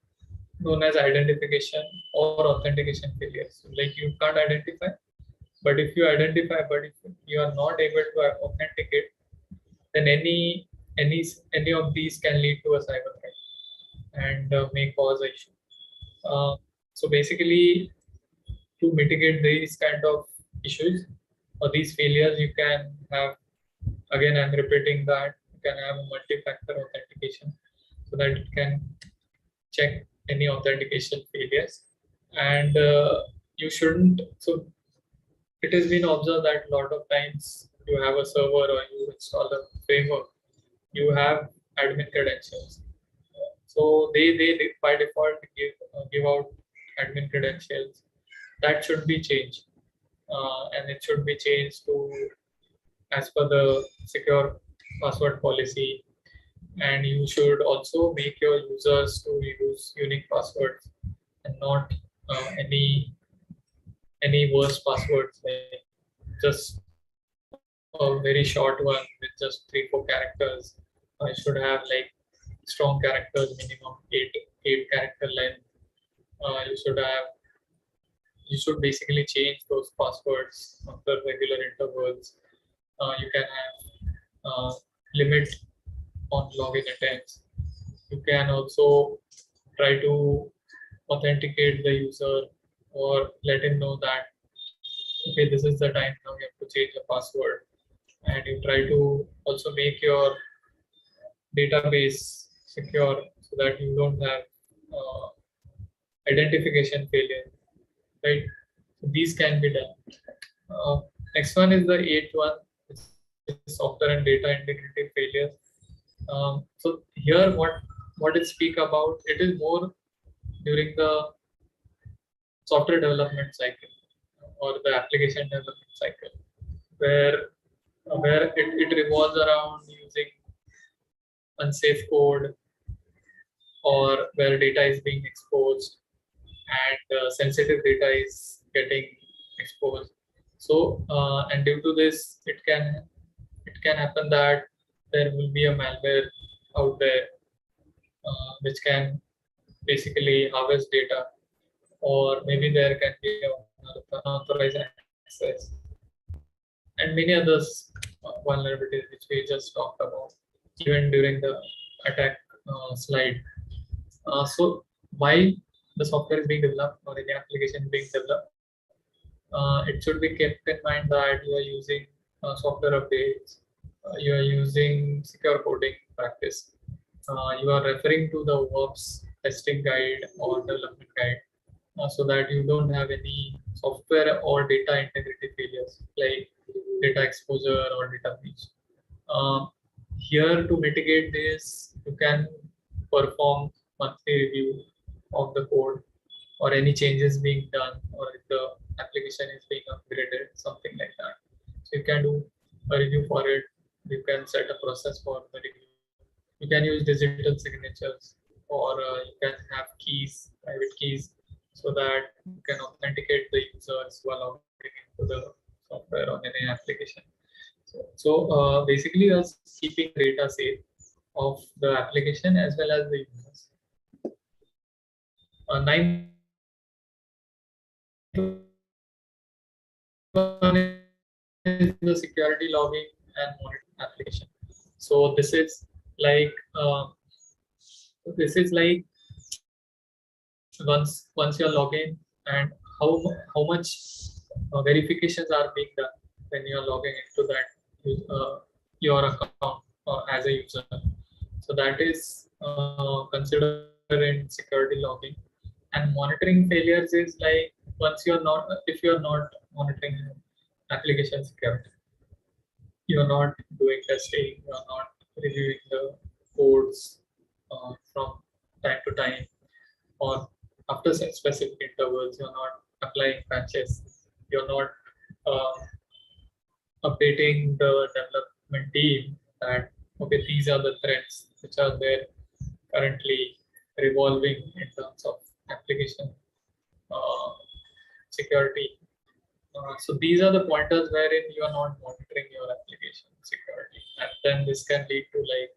known as identification or authentication failure. So like you can't identify, but if you identify, but if you are not able to authenticate, then any of these can lead to a cyber threat and may cause an issue. So basically, to mitigate these kind of issues or these failures, you can have, again, I'm repeating that, you can have a multi-factor authentication so that it can check any authentication failures. And you shouldn't, so it has been observed that a lot of times you have a server or you install a framework, you have admin credentials. So they by default give out admin credentials. That should be changed, and it should be changed to as per the secure password policy. And you should also make your users to use unique passwords and not any worse passwords, like just a very short one with just 3-4 characters. I should have like strong characters, minimum eight character length. You should basically change those passwords after regular intervals. You can have limit on login attempts. You can also try to authenticate the user or let him know that, okay, this is the time now you have to change the password. And you try to also make your database secure so that you don't have identification failure, right? So these can be done. Next one is the eighth one, which is software and data integrity failure. So here, what it speak about, it is more during the software development cycle or the application development cycle, where it revolves around using unsafe code, or where data is being exposed and sensitive data is getting exposed. So and due to this, it can happen that there will be a malware out there which can basically harvest data, or maybe there can be unauthorized access. and many others vulnerabilities which we just talked about even during the attack slide. So while the software is being developed or any application is being developed, it should be kept in mind that you are using software updates, you are using secure coding practice, you are referring to the OWASP testing guide or development guide, so that you don't have any software or data integrity failures like data exposure or data breach. Uh, Here to mitigate this, you can perform monthly review of the code or any changes being done or if the application is being upgraded, something like that. So you can do a review for it. You can set a process for the review. You can use digital signatures or you can have keys, private keys, so that you can authenticate the users while logging into the software on any application. So basically, you're keeping data safe of the application as well as the users. Ninth one is the security logging and monitoring application. So like uh, this is like once you're logging and how much verifications are being done when you're logging into that your account as a user. So that is considered in security logging. And monitoring failures is like once you're not if you're not monitoring application security, you're not doing testing, you're not reviewing the codes from time to time, or after specific intervals, you're not applying patches, you're not uh, updating the development team that okay, these are the threats which are there currently revolving in terms of application uh, security. So these are the pointers wherein you are not monitoring your application security, and then this can lead to like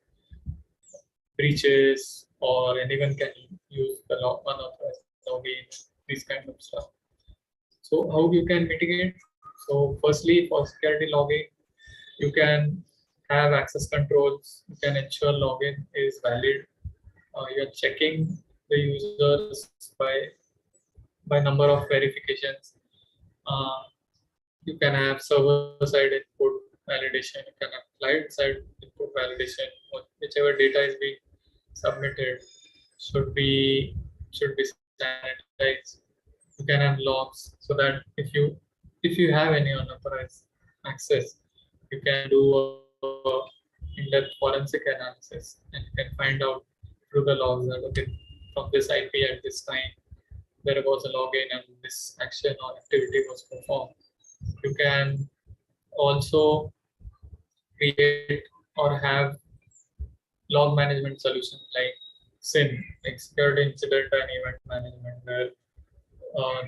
breaches or anyone can use the unauthorized login, these kind of stuff. So how you can mitigate? So firstly, for security logging, you can have access controls. You can ensure login is valid. You're checking the users by number of verifications. Uh, you can have server-side input validation. You can have client-side input validation. Whichever data is being submitted should be sanitized. You can have logs so that if you have any unauthorized access, you can do a in-depth forensic analysis and you can find out through the logs that okay, from this IP at this time there was a login and this action or activity was performed. You can also create or have log management solutions like SIM, like Security Incident and Event Management, where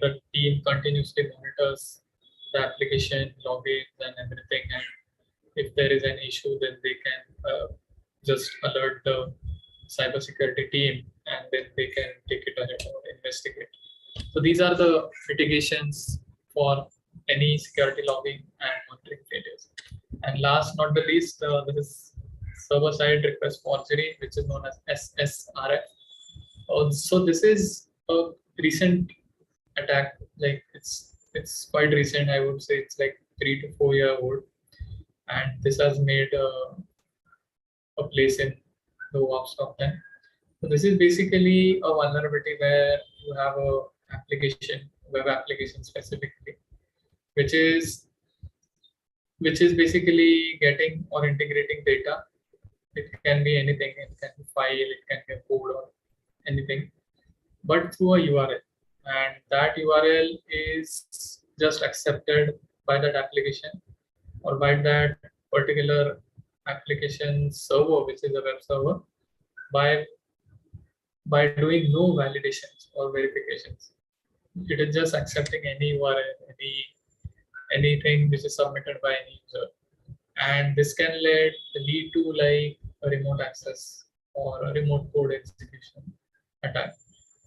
the team continuously monitors the application logins and everything. And if there is an issue, then they can just alert the cybersecurity team and then they can take it ahead or investigate. So these are the mitigations for any security logging and monitoring failures. And last not the least, this is server-side request forgery, which is known as SSRF. So this is a recent attack. Like it's quite recent. I would say it's like 3 to 4 year old, and this has made a place in the OWASP top 10. So this is basically a vulnerability where you have a application, web application specifically, which is basically getting or integrating data. It can be anything. It can be file. It can be a code or anything, but through a URL, and that URL is just accepted by that application or by that particular application server, which is a web server, by doing no validations or verifications. It is just accepting any URL, anything which is submitted by any user, and this can lead to like a remote access or a remote code execution attack,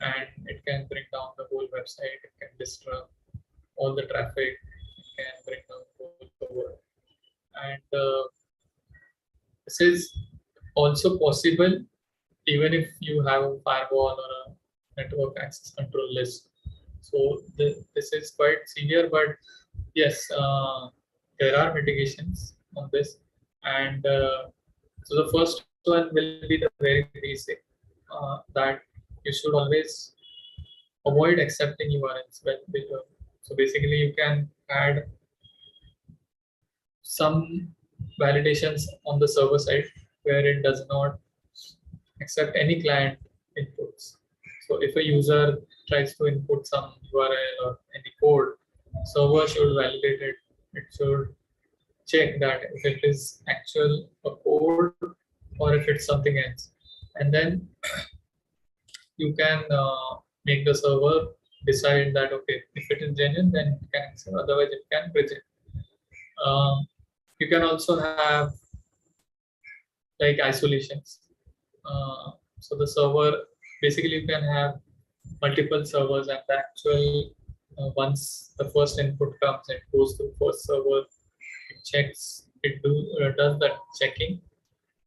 and it can bring down the whole website. It can disrupt all the traffic. It can bring down the whole server. this is also possible even if you have a firewall or a network access control list. So this is quite severe, but yes, there are mitigations on this. And so the first one will be the very basic, that you should always avoid accepting URLs. So basically, you can add some validations on the server side where it does not accept any client inputs. So if a user tries to input some URL or any code, server should validate it. It should check that if it is actual a code or if it's something else. And then you can make the server decide that, okay, if it is genuine, then it can accept, otherwise it can reject. You can also have like isolations. So the server, basically you can have multiple servers, and the actual once the first input comes, it goes to first server, it checks, does that checking,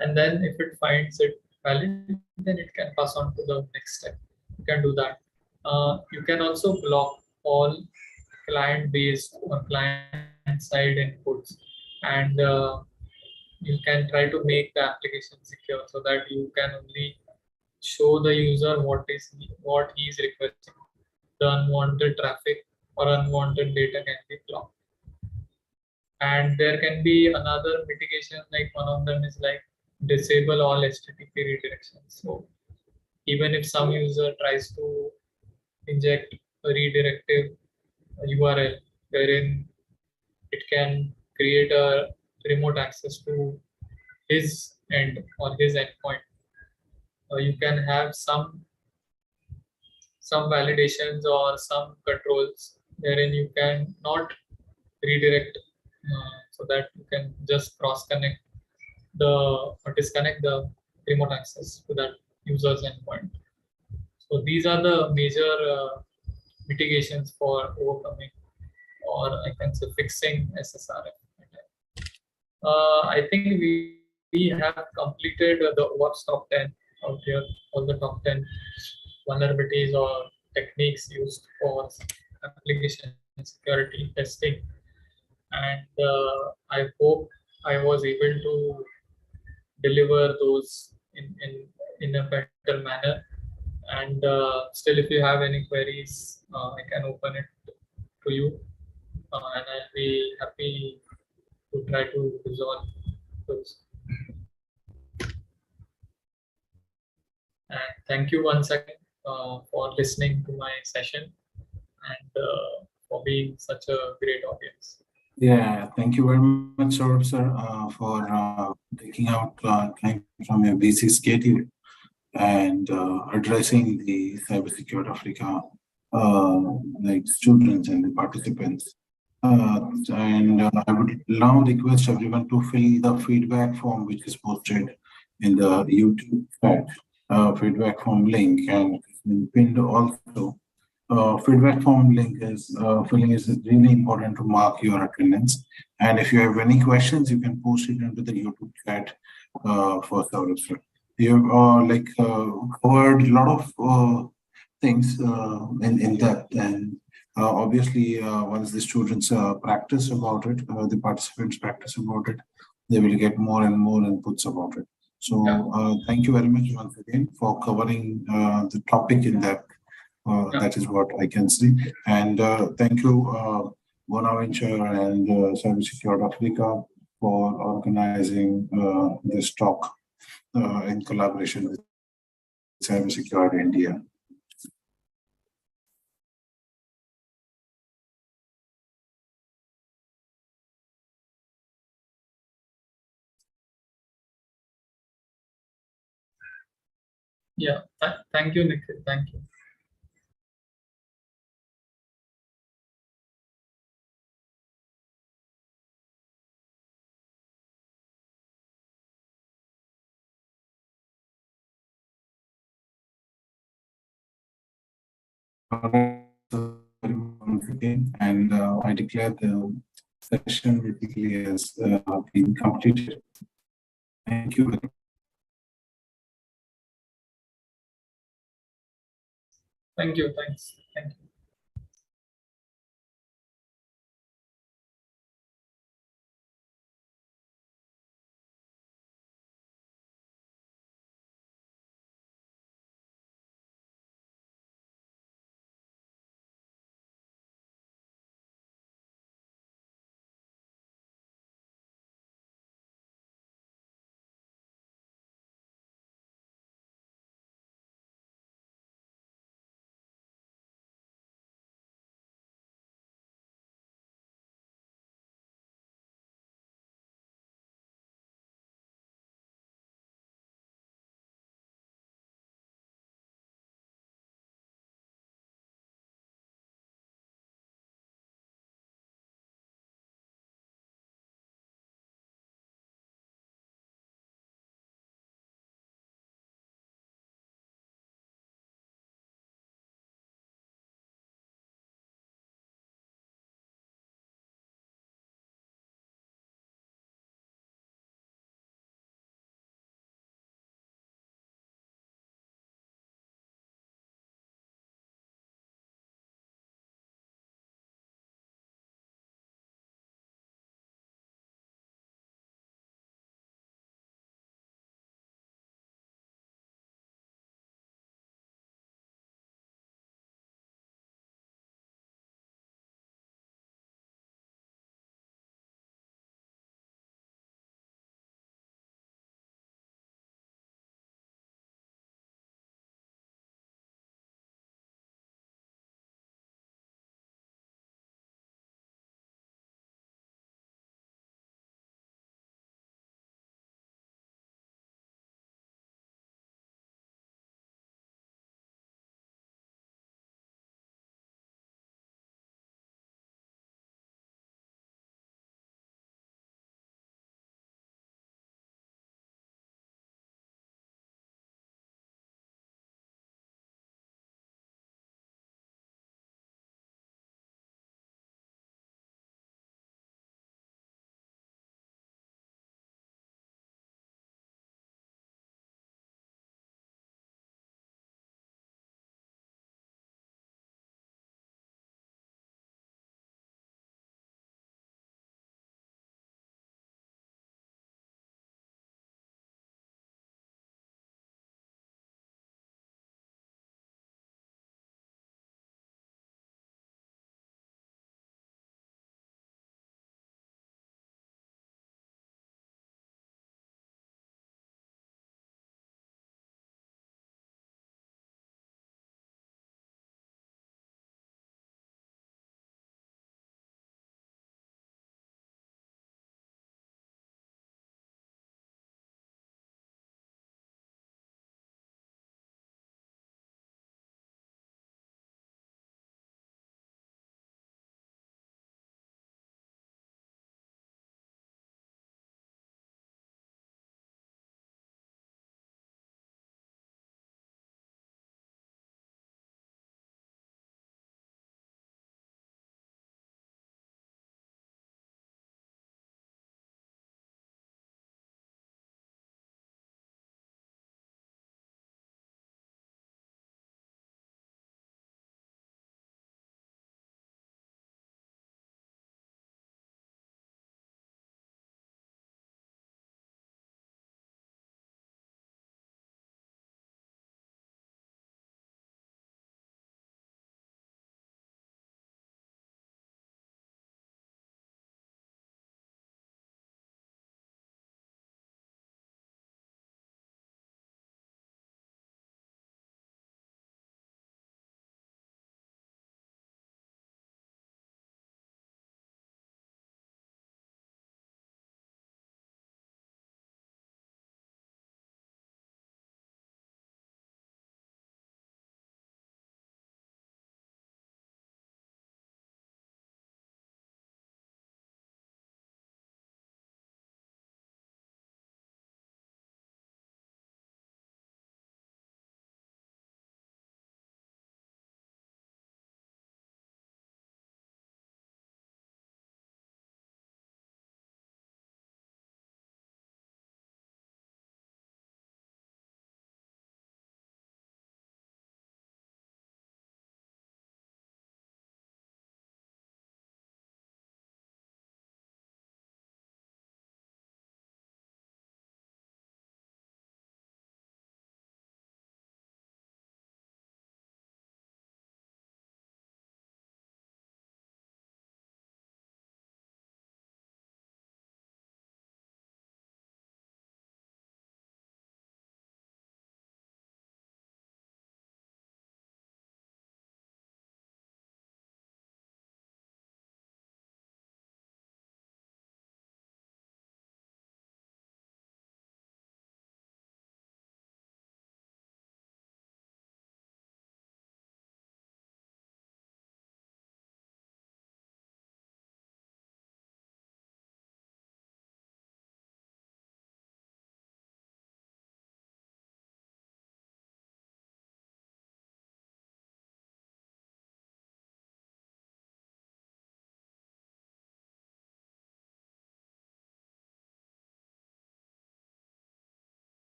and then if it finds it valid, then it can pass on to the next step. You can do that. You can also block all client-based or client-side inputs, and you can try to make the application secure so that you can only show the user what he is requesting. The unwanted traffic or unwanted data can be blocked. And there can be another mitigation, like one of them is like disable all HTTP redirections. So even if some user tries to inject a redirective URL wherein it can create a remote access to his end or his endpoint, you can have some validations or some controls wherein you can not redirect, so that you can just cross connect the or disconnect the remote access to that user's endpoint. So these are the major mitigations for overcoming, or I can say fixing SSRF. I think we have completed the OWASP top 10 out here, all the top 10 vulnerabilities or techniques used for application security testing. And I hope I was able to deliver those in a better manner. And still, if you have any queries, I can open it to you, and I'll be happy to try to resolve those. And thank you once again for listening to my session, and for being such a great audience. Yeah, thank you very much, Saurabh, sir, for taking out time from your busy schedule and addressing the cybersecurity Africa like students and the participants. And I would now request everyone to fill the feedback form which is posted in the YouTube chat, feedback form link, and it's been pinned also. Feedback form link is filling is really important to mark your attendance. And if you have any questions, you can post it into the YouTube chat for Saurabh, sir. You've covered a lot of things in depth, and obviously once the students practice about it, the participants practice about it, they will get more and more inputs about it. So thank you very much once again for covering the topic in depth. That is what I can see. And thank you, Bonaventure and Cybersecurity Africa for organizing this talk in collaboration with Cybersecurity India. Yeah, thank you, Nikhil. Thank you. And I declare the session basically has been completed. Thank you. Thank you. Thanks. Thank you.